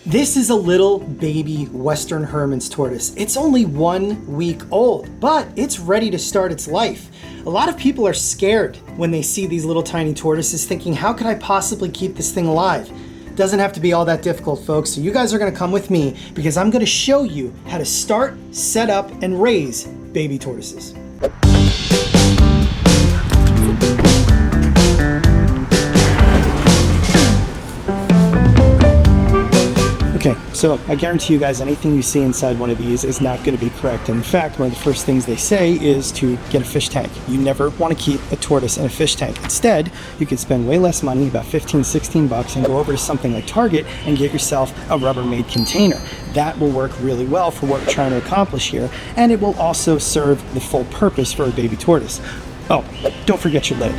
This is a little baby Western Hermann's tortoise. It's only 1 week old, but it's ready to start its life. A lot of people are scared when they see these little tiny tortoises, thinking, how could I possibly keep this thing alive? Doesn't have to be all that difficult, folks. So you guys are gonna come with me because I'm gonna show you how to start, set up, and raise baby tortoises. Okay, so I guarantee you guys anything you see inside one of these is not going to be correct. In fact, one of the first things they say is to get a fish tank. You never want to keep a tortoise in a fish tank. Instead, you could spend way less money, about 15, 16 bucks, and go over to something like Target and get yourself a Rubbermaid container. That will work really well for what we're trying to accomplish here, and it will also serve the full purpose for a baby tortoise. Oh, don't forget your lid.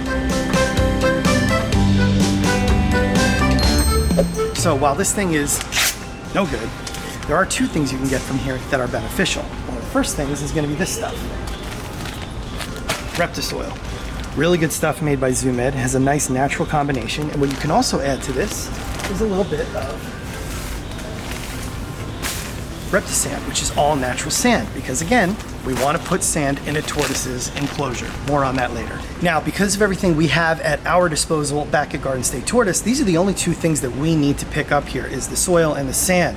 So while this thing is no good, there are 2 things you can get from here that are beneficial. One of the first things is going to be this stuff. Reptisoil. Really good stuff made by Zoo Med. It has a nice natural combination, and what you can also add to this is a little bit of Reptisand, which is all natural sand, because again, we want to put sand in a tortoise's enclosure. More on that later. Now, because of everything we have at our disposal back at Garden State Tortoise, these are the only 2 things that we need to pick up here, is the soil and the sand.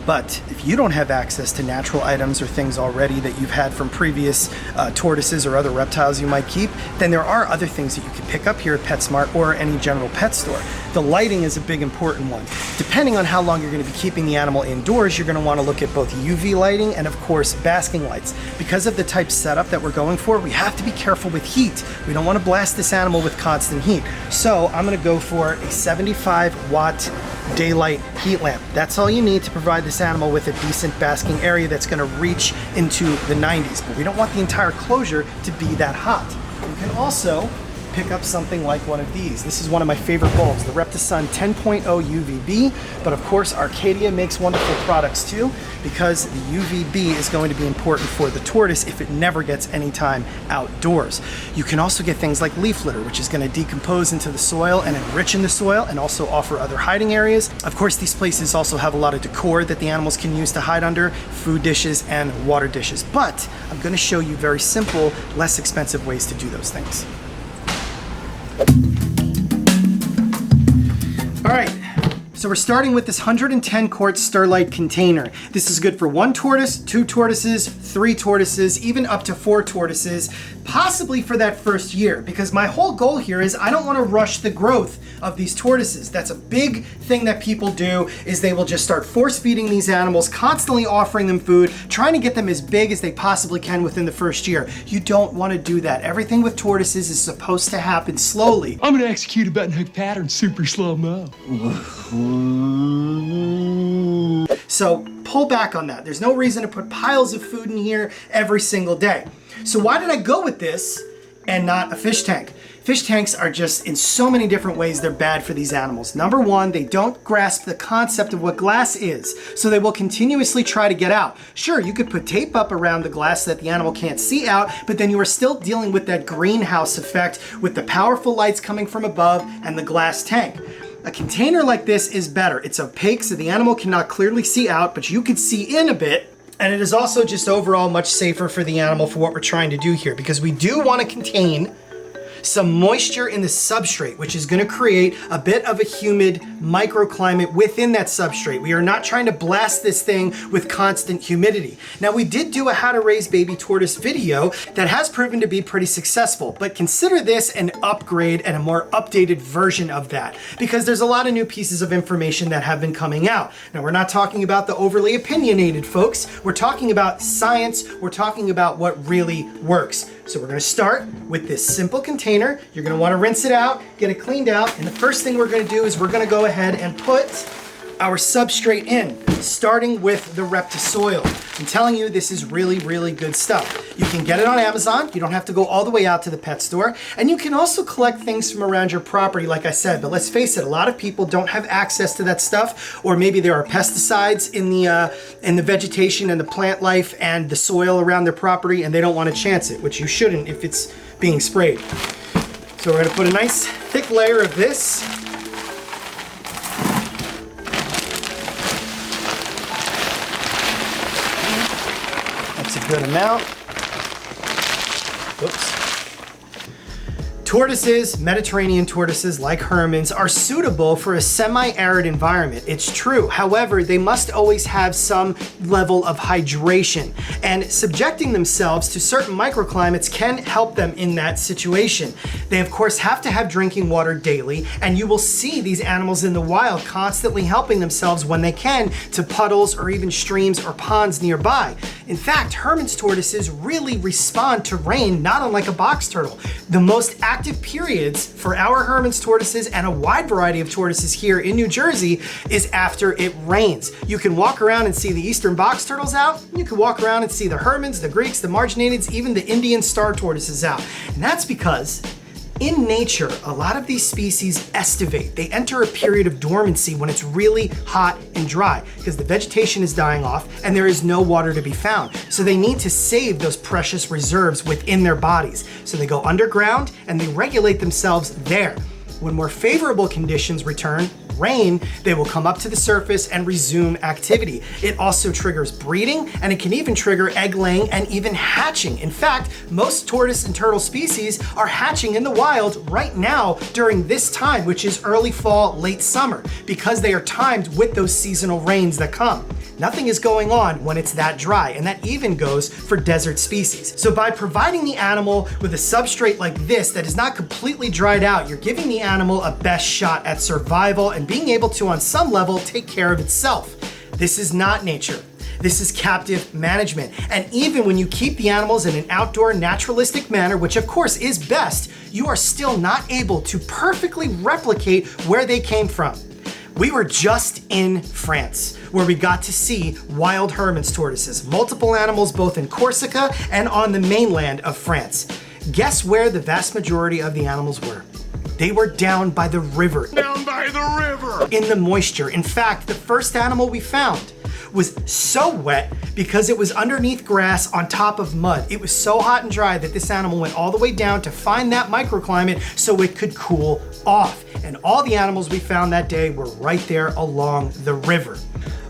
But if you don't have access to natural items or things already that you've had from previous tortoises or other reptiles you might keep, then there are other things that you can pick up here at PetSmart or any general pet store. The lighting is a big important one. Depending on how long you're going to be keeping the animal indoors, you're going to want to look at both UV lighting and, of course, basking lights. Because of the type setup that we're going for, we have to be careful with heat. We don't want to blast this animal with constant heat. So I'm going to go for a 75-watt daylight heat lamp. That's all you need to provide this animal with a decent basking area that's going to reach into the 90s. But we don't want the entire closure to be that hot. You can also pick up something like one of these. This is one of my favorite bulbs, the Reptisun 10.0 UVB, but of course Arcadia makes wonderful products too, because the UVB is going to be important for the tortoise if it never gets any time outdoors. You can also get things like leaf litter, which is going to decompose into the soil and enrich in the soil and also offer other hiding areas. Of course, these places also have a lot of decor that the animals can use to hide under, food dishes and water dishes. But I'm going to show you very simple, less expensive ways to do those things. All right, so we're starting with this 110 quart Sterlite container. This is good for 1 tortoise, 2 tortoises, 3 tortoises, even up to 4 tortoises, possibly for that first year, because my whole goal here is I don't want to rush the growth of these tortoises. That's a big thing that people do, is they will just start force feeding these animals, constantly offering them food, trying to get them as big as they possibly can within the first year. You don't want to do that. Everything with tortoises is supposed to happen slowly. I'm gonna execute a button hook pattern super slow-mo. So pull back on that. There's no reason to put piles of food in here every single day. So why did I go with this and not a fish tank? Fish tanks are just, in so many different ways, they're bad for these animals. Number one, they don't grasp the concept of what glass is, so they will continuously try to get out. Sure, you could put tape up around the glass so that the animal can't see out, but then you are still dealing with that greenhouse effect with the powerful lights coming from above and the glass tank. A container like this is better. It's opaque, so the animal cannot clearly see out, but you can see in a bit. And it is also just overall much safer for the animal for what we're trying to do here, because we do want to contain some moisture in the substrate, which is going to create a bit of a humid microclimate within that substrate. We are not trying to blast this thing with constant humidity. Now, we did do a how to raise baby tortoise video that has proven to be pretty successful, but consider this an upgrade and a more updated version of that, because there's a lot of new pieces of information that have been coming out. Now, we're not talking about the overly opinionated folks. We're talking about science. We're talking about what really works. So we're going to start with this simple container. You're going to want to rinse it out, get it cleaned out, and the first thing we're going to do is we're going to go ahead and put our substrate in, starting with the Reptisoil. I'm telling you, this is really, really good stuff. You can get it on Amazon. You don't have to go all the way out to the pet store. And you can also collect things from around your property, like I said. But let's face it, a lot of people don't have access to that stuff, or maybe there are pesticides in the vegetation and the plant life and the soil around their property, and they don't want to chance it, which you shouldn't if it's being sprayed. So we're going to put a nice thick layer of this. good amount. Whoops. Tortoises, Mediterranean tortoises like hermits, are suitable for a semi-arid environment. It's true. However, they must always have some level of hydration, and subjecting themselves to certain microclimates can help them in that situation. They of course have to have drinking water daily, and you will see these animals in the wild constantly helping themselves when they can to puddles or even streams or ponds nearby. In fact, hermits tortoises really respond to rain, not unlike a box turtle. The most active periods for our hermits tortoises and a wide variety of tortoises here in New Jersey is after it rains. You can walk around and see the eastern box turtles out. You can walk around and see the hermits, the Greeks, the marginateds, even the Indian star tortoises out. And that's because in nature, a lot of these species estivate. They enter a period of dormancy when it's really hot and dry because the vegetation is dying off and there is no water to be found. So they need to save those precious reserves within their bodies. So they go underground and they regulate themselves there. When more favorable conditions return, rain, they will come up to the surface and resume activity. It also triggers breeding, and it can even trigger egg laying and even hatching. In fact, most tortoise and turtle species are hatching in the wild right now during this time, which is early fall, late summer, because they are timed with those seasonal rains that come. Nothing is going on when it's that dry, and that even goes for desert species. So by providing the animal with a substrate like this that is not completely dried out, you're giving the animal a best shot at survival and being able to, on some level, take care of itself. This is not nature. This is captive management. And even when you keep the animals in an outdoor naturalistic manner, which of course is best, you are still not able to perfectly replicate where they came from. We were just in France, where we got to see wild hermits tortoises, multiple animals both in Corsica and on the mainland of France. Guess where the vast majority of the animals were? They were down by the river. Down by the river! In the moisture. In fact, the first animal we found was so wet because it was underneath grass on top of mud. It was so hot and dry that this animal went all the way down to find that microclimate so it could cool off. And all the animals we found that day were right there along the river.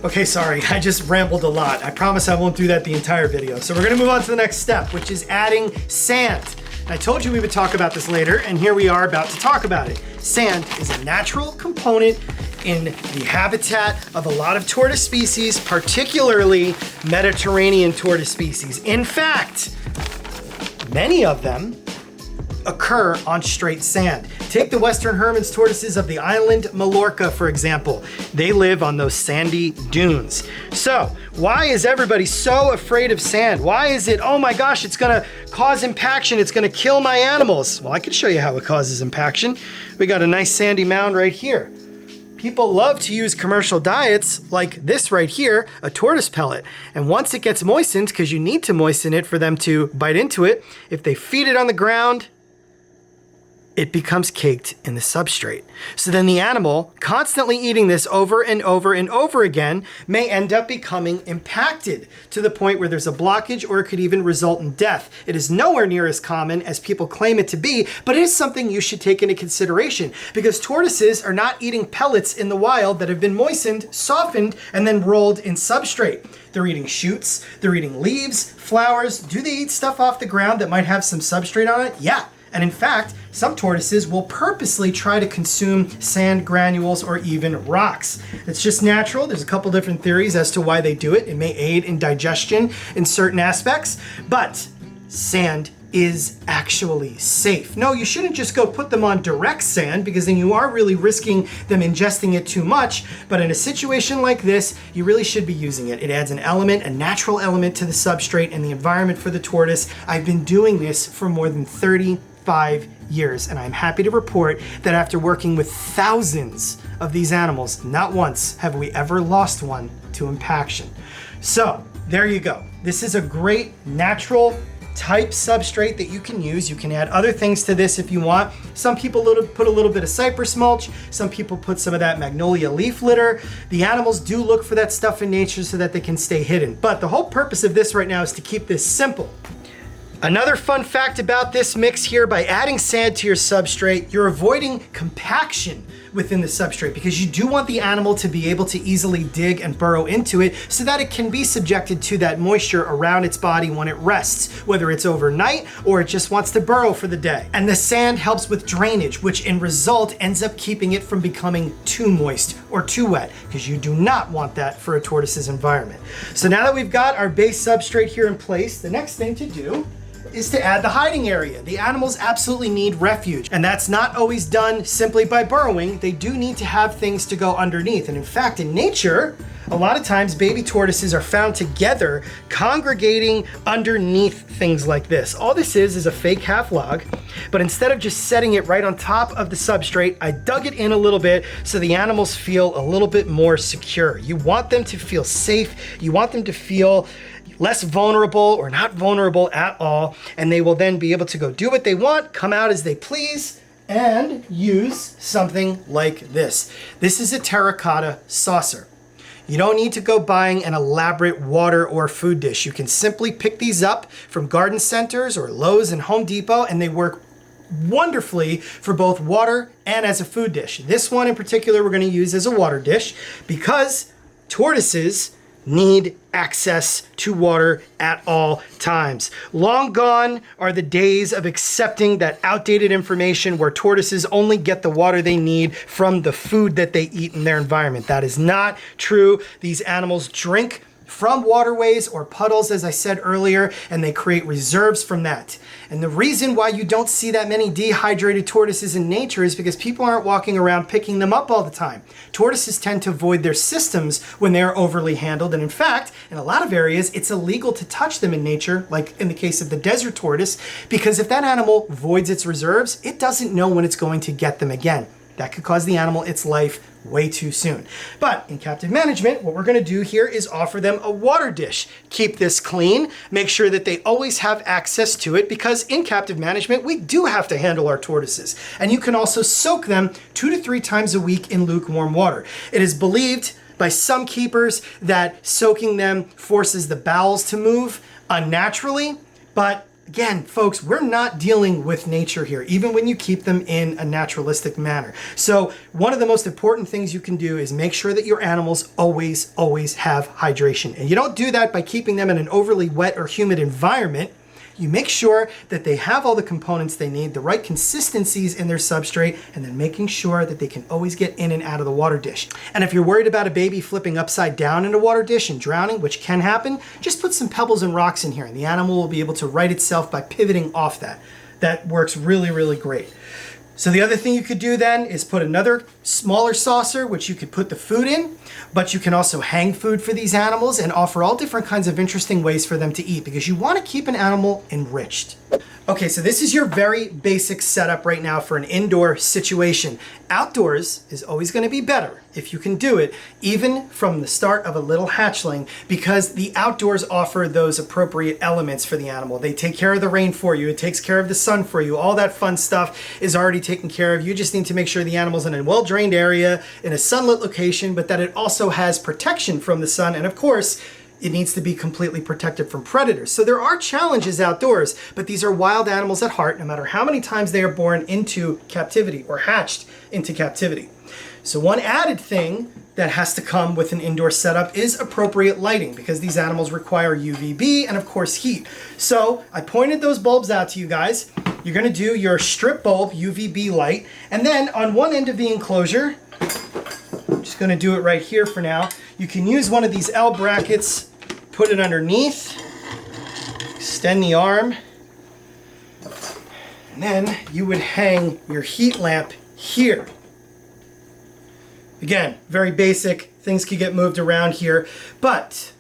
Okay, sorry, I just rambled a lot. I promise I won't do that the entire video. So we're gonna move on to the next step, which is adding sand. I told you we would talk about this later, and here we are about to talk about it. Sand is a natural component in the habitat of a lot of tortoise species, particularly Mediterranean tortoise species. In fact, many of them occur on straight sand. Take the western hermits tortoises of the island Mallorca, for example. They live on those sandy dunes. So why is everybody so afraid of sand? Why is it, oh my gosh, it's gonna cause impaction, it's gonna kill my animals? Well, I can show you how it causes impaction. We got a nice sandy mound right here. People love to use commercial diets like this right here, a tortoise pellet. And once it gets moistened, because you need to moisten it for them to bite into it, if they feed it on the ground, it becomes caked in the substrate. So then the animal, constantly eating this over and over and over again, may end up becoming impacted to the point where there's a blockage, or it could even result in death. It is nowhere near as common as people claim it to be, but it is something you should take into consideration, because tortoises are not eating pellets in the wild that have been moistened, softened, and then rolled in substrate. They're eating shoots, they're eating leaves, flowers. Do they eat stuff off the ground that might have some substrate on it? Yeah. And in fact, some tortoises will purposely try to consume sand granules or even rocks. It's just natural. There's a couple different theories as to why they do it. It may aid in digestion in certain aspects, but sand is actually safe. No, you shouldn't just go put them on direct sand, because then you are really risking them ingesting it too much. But in a situation like this, you really should be using it. It adds an element, a natural element to the substrate and the environment for the tortoise. I've been doing this for more than 35 years, and I'm happy to report that after working with thousands of these animals, not once have we ever lost one to impaction. So there you go. This is a great natural type substrate that you can use. You can add other things to this if you want. Some people put a little bit of cypress mulch. Some people put some of that magnolia leaf litter. The animals do look for that stuff in nature so that they can stay hidden. But the whole purpose of this right now is to keep this simple. Another fun fact about this mix here, by adding sand to your substrate, you're avoiding compaction within the substrate because you do want the animal to be able to easily dig and burrow into it so that it can be subjected to that moisture around its body when it rests, whether it's overnight or it just wants to burrow for the day. And the sand helps with drainage, which in result ends up keeping it from becoming too moist or too wet, because you do not want that for a tortoise's environment. So now that we've got our base substrate here in place, the next thing to do is to add the hiding area. The animals absolutely need refuge, and that's not always done simply by burrowing. They do need to have things to go underneath. And in fact, in nature, a lot of times baby tortoises are found together congregating underneath things like this. All this is a fake half log, but instead of just setting it right on top of the substrate, I dug it in a little bit so the animals feel a little bit more secure. You want them to feel safe. You want them to feel less vulnerable or not vulnerable at all, and they will then be able to go do what they want, come out as they please, and use something like this. This is a terracotta saucer. You don't need to go buying an elaborate water or food dish. You can simply pick these up from garden centers or Lowe's and Home Depot, and they work wonderfully for both water and as a food dish. This one in particular we're going to use as a water dish because tortoises need access to water at all times. Long gone are the days of accepting that outdated information where tortoises only get the water they need from the food that they eat in their environment. That is not true. These animals drink from waterways or puddles, as I said earlier, and they create reserves from that. And the reason why you don't see that many dehydrated tortoises in nature is because people aren't walking around picking them up all the time. Tortoises tend to void their systems when they are overly handled, and in fact, in a lot of areas, it's illegal to touch them in nature, like in the case of the desert tortoise, because if that animal voids its reserves, it doesn't know when it's going to get them again. That could cause the animal its life way too soon. But in captive management, what we're going to do here is offer them a water dish. Keep this clean, make sure that they always have access to it, because in captive management, we do have to handle our tortoises. And you can also soak them 2 to 3 times a week in lukewarm water. It is believed by some keepers that soaking them forces the bowels to move unnaturally, but again, folks, we're not dealing with nature here, even when you keep them in a naturalistic manner. So one of the most important things you can do is make sure that your animals always have hydration. And you don't do that by keeping them in an overly wet or humid environment. You make sure that they have all the components they need, the right consistencies in their substrate, and then making sure that they can always get in and out of the water dish. And if you're worried about a baby flipping upside down in a water dish and drowning, which can happen, just put some pebbles and rocks in here, and the animal will be able to right itself by pivoting off that. That works really great. So the other thing you could do then is put another smaller saucer, which you could put the food in, but you can also hang food for these animals and offer all different kinds of interesting ways for them to eat, because you want to keep an animal enriched. Okay, so this is your very basic setup right now for an indoor situation. Outdoors is always going to be better if you can do it, even from the start of a little hatchling, because the outdoors offer those appropriate elements for the animal. They take care of the rain for you, it takes care of the sun for you, all that fun stuff is already taken care of. You just need to make sure the animal's in a well-drained area, in a sunlit location, but that it also has protection from the sun, and of course, it needs to be completely protected from predators. So there are challenges outdoors, but these are wild animals at heart, no matter how many times they are born into captivity or hatched into captivity. So one added thing that has to come with an indoor setup is appropriate lighting, because these animals require UVB and of course heat. So I pointed those bulbs out to you guys. You're gonna do your strip bulb UVB light, and then on one end of the enclosure, I'm just gonna do it right here for now. You can use one of these L brackets, put it underneath, extend the arm, and then you would hang your heat lamp here. Again, very basic, things could get moved around here, but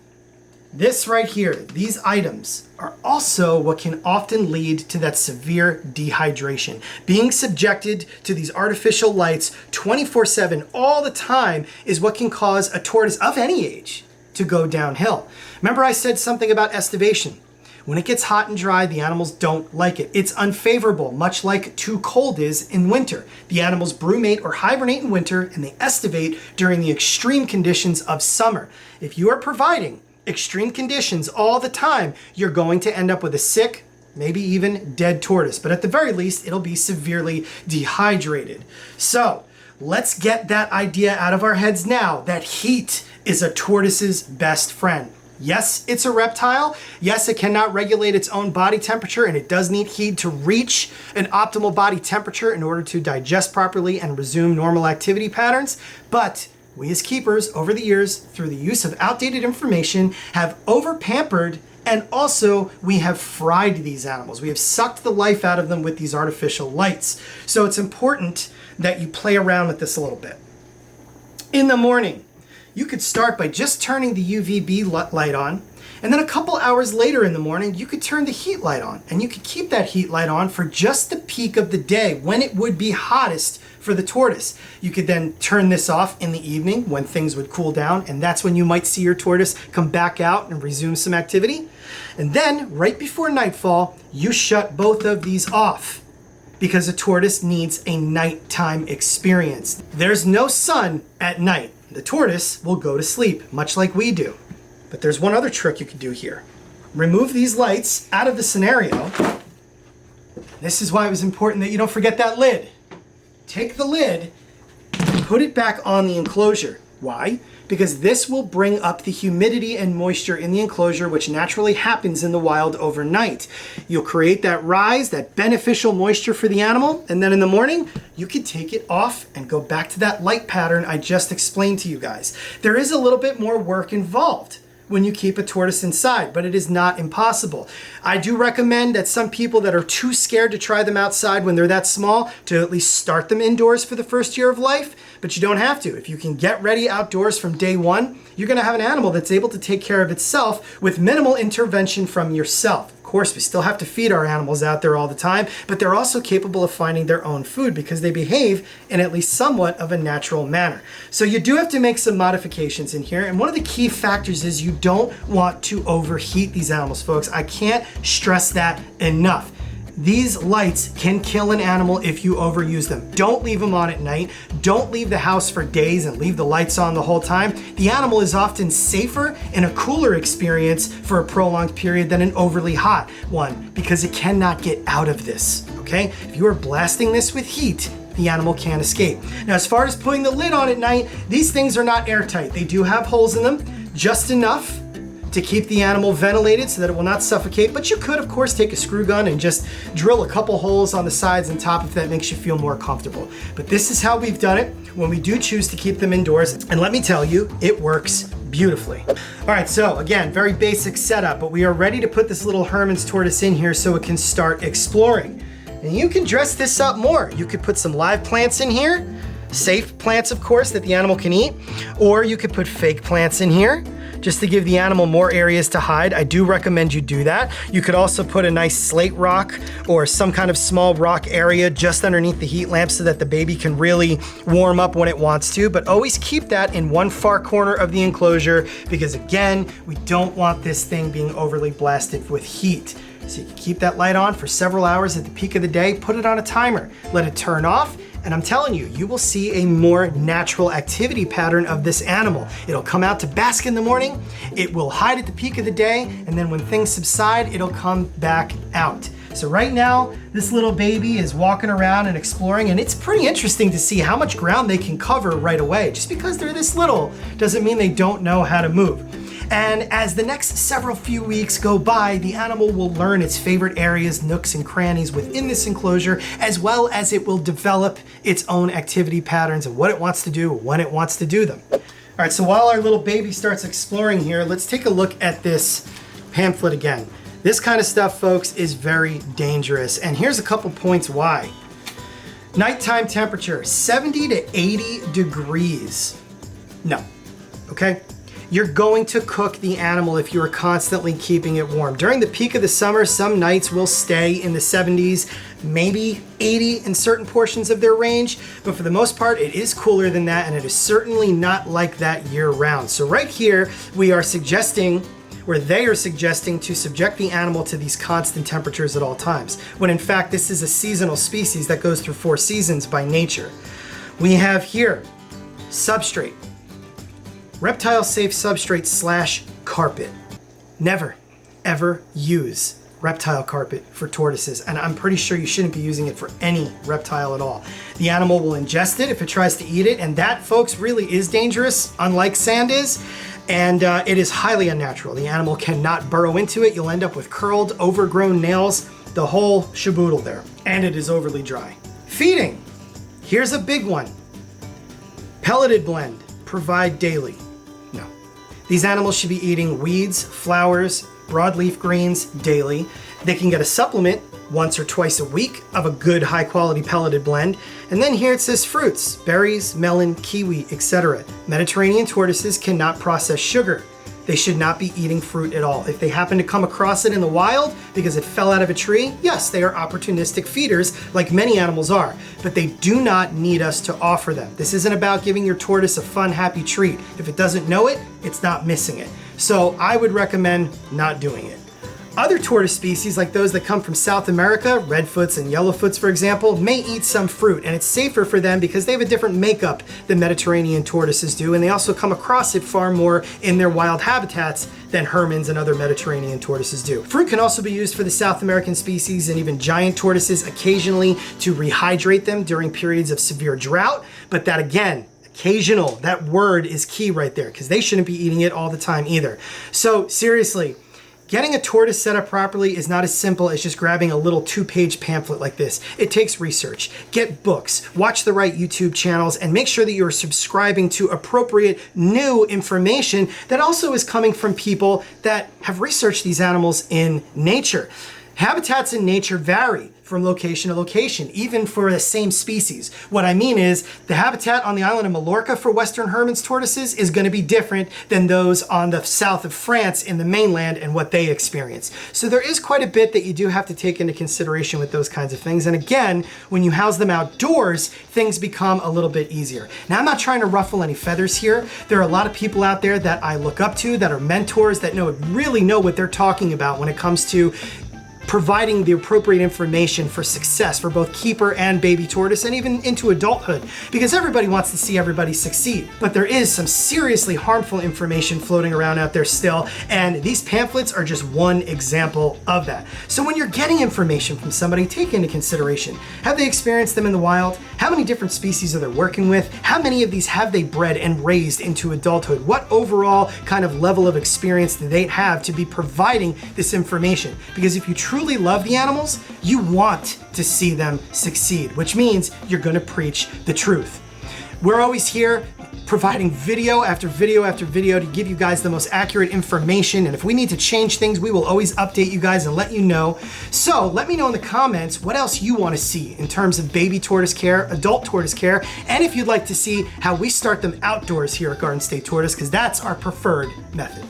this right here, these items are also what can often lead to that severe dehydration. Being subjected to these artificial lights 24/7 all the time is what can cause a tortoise of any age to go downhill. Remember I said something about estivation. When it gets hot and dry, the animals don't like it. It's unfavorable, much like too cold is in winter. The animals brumate or hibernate in winter, and they estivate during the extreme conditions of summer. If you are providing extreme conditions all the time, you're going to end up with a sick, maybe even dead tortoise, but at the very least, it'll be severely dehydrated. So let's get that idea out of our heads now that heat is a tortoise's best friend. Yes, it's a reptile. Yes, it cannot regulate its own body temperature, and it does need heat to reach an optimal body temperature in order to digest properly and resume normal activity patterns. But we as keepers, over the years, through the use of outdated information, have over-pampered, and also we have fried these animals. We have sucked the life out of them with these artificial lights. So it's important that you play around with this a little bit. In the morning, you could start by just turning the UVB light on, and then a couple hours later in the morning, you could turn the heat light on, and you could keep that heat light on for just the peak of the day when it would be hottest for the tortoise. You could then turn this off in the evening when things would cool down, and that's when you might see your tortoise come back out and resume some activity. And then right before nightfall, you shut both of these off, because a tortoise needs a nighttime experience. There's no sun at night. The tortoise will go to sleep, much like we do. But there's one other trick you could do here. Remove these lights out of the scenario. This is why it was important that you don't forget that lid. Take the lid and put it back on the enclosure. Why? Because this will bring up the humidity and moisture in the enclosure, which naturally happens in the wild overnight. You'll create that rise, that beneficial moisture for the animal, and then in the morning, you can take it off and go back to that light pattern I just explained to you guys. There is a little bit more work involved when you keep a tortoise inside, but it is not impossible. I do recommend that some people that are too scared to try them outside when they're that small, to at least start them indoors for the first year of life, but you don't have to. If you can get ready outdoors from day one, you're gonna have an animal that's able to take care of itself with minimal intervention from yourself. Of course, we still have to feed our animals out there all the time, but they're also capable of finding their own food because they behave in at least somewhat of a natural manner. So you do have to make some modifications in here, and one of the key factors is you don't want to overheat these animals, folks. I can't stress that enough. These lights can kill an animal if you overuse them. Don't leave them on at night. Don't leave the house for days and leave the lights on the whole time. The animal is often safer in a cooler experience for a prolonged period than an overly hot one because it cannot get out of this, okay? If you are blasting this with heat, the animal can't escape. Now, as far as putting the lid on at night, these things are not airtight. They do have holes in them, just enough to keep the animal ventilated so that it will not suffocate, but you could of course take a screw gun and just drill a couple holes on the sides and top if that makes you feel more comfortable. But this is how we've done it when we do choose to keep them indoors, and let me tell you, it works beautifully. All right, so again, very basic setup, but we are ready to put this little Herman's tortoise in here so it can start exploring. And you can dress this up more. You could put some live plants in here, safe plants of course that the animal can eat, or you could put fake plants in here just to give the animal more areas to hide. I do recommend you do that. You could also put a nice slate rock or some kind of small rock area just underneath the heat lamp so that the baby can really warm up when it wants to, but always keep that in one far corner of the enclosure because again, we don't want this thing being overly blasted with heat. So you can keep that light on for several hours at the peak of the day, put it on a timer, let it turn off, and I'm telling you, you will see a more natural activity pattern of this animal. It'll come out to bask in the morning, it will hide at the peak of the day, and then when things subside, it'll come back out. So right now, this little baby is walking around and exploring, and it's pretty interesting to see how much ground they can cover right away. Just because they're this little doesn't mean they don't know how to move. And as the next several few weeks go by, the animal will learn its favorite areas, nooks, and crannies within this enclosure, as well as it will develop its own activity patterns and what it wants to do, when it wants to do them. All right, so while our little baby starts exploring here, let's take a look at this pamphlet again. This kind of stuff, folks, is very dangerous, and here's a couple points why. Nighttime temperature, 70 to 80 degrees. No, okay? You're going to cook the animal if you are constantly keeping it warm. During the peak of the summer, some nights will stay in the 70s, maybe 80 in certain portions of their range, but for the most part, it is cooler than that, and it is certainly not like that year round. So right here, we are suggesting, or they are suggesting, to subject the animal to these constant temperatures at all times, when in fact, this is a seasonal species that goes through 4 seasons by nature. We have here, substrate. Reptile safe substrate / carpet. Never, ever use reptile carpet for tortoises, and I'm pretty sure you shouldn't be using it for any reptile at all. The animal will ingest it if it tries to eat it, and that, folks, really is dangerous, unlike sand is, and it is highly unnatural. The animal cannot burrow into it. You'll end up with curled, overgrown nails, the whole shaboodle there, and it is overly dry. Feeding. Here's a big one. Pelleted blend, provide daily. No. These animals should be eating weeds, flowers, broadleaf greens daily. They can get a supplement once or twice a week of a good high quality pelleted blend. And then here it says fruits, berries, melon, kiwi, etc. Mediterranean tortoises cannot process sugar. They should not be eating fruit at all. If they happen to come across it in the wild because it fell out of a tree, yes, they are opportunistic feeders like many animals are, but they do not need us to offer them. This isn't about giving your tortoise a fun, happy treat. If it doesn't know it, it's not missing it. So I would recommend not doing it. Other tortoise species, like those that come from South America, redfoots and yellowfoots, for example, may eat some fruit, and it's safer for them because they have a different makeup than Mediterranean tortoises do, and they also come across it far more in their wild habitats than hermins and other Mediterranean tortoises do. Fruit can also be used for the South American species and even giant tortoises occasionally to rehydrate them during periods of severe drought, but that again, occasional, that word is key right there because they shouldn't be eating it all the time either. So seriously, getting a tortoise set up properly is not as simple as just grabbing a little 2-page pamphlet like this. It takes research. Get books, watch the right YouTube channels, and make sure that you're subscribing to appropriate new information that also is coming from people that have researched these animals in nature. Habitats in nature vary from location to location, even for the same species. What I mean is the habitat on the island of Mallorca for Western Hermann's tortoises is going to be different than those on the south of France in the mainland and what they experience. So there is quite a bit that you do have to take into consideration with those kinds of things. And again, when you house them outdoors, things become a little bit easier. Now, I'm not trying to ruffle any feathers here. There are a lot of people out there that I look up to that are mentors that really know what they're talking about when it comes to providing the appropriate information for success for both keeper and baby tortoise and even into adulthood, because everybody wants to see everybody succeed. But there is some seriously harmful information floating around out there still, and these pamphlets are just one example of that. So when you're getting information from somebody, take into consideration, have they experienced them in the wild? How many different species are they working with? How many of these have they bred and raised into adulthood? What overall kind of level of experience do they have to be providing this information? Because if you truly love the animals, you want to see them succeed, which means you're going to preach the truth. We're always here providing video after video after video to give you guys the most accurate information, and if we need to change things, we will always update you guys and let you know. So let me know in the comments what else you want to see in terms of baby tortoise care, adult tortoise care, and if you'd like to see how we start them outdoors here at Garden State Tortoise, because that's our preferred method.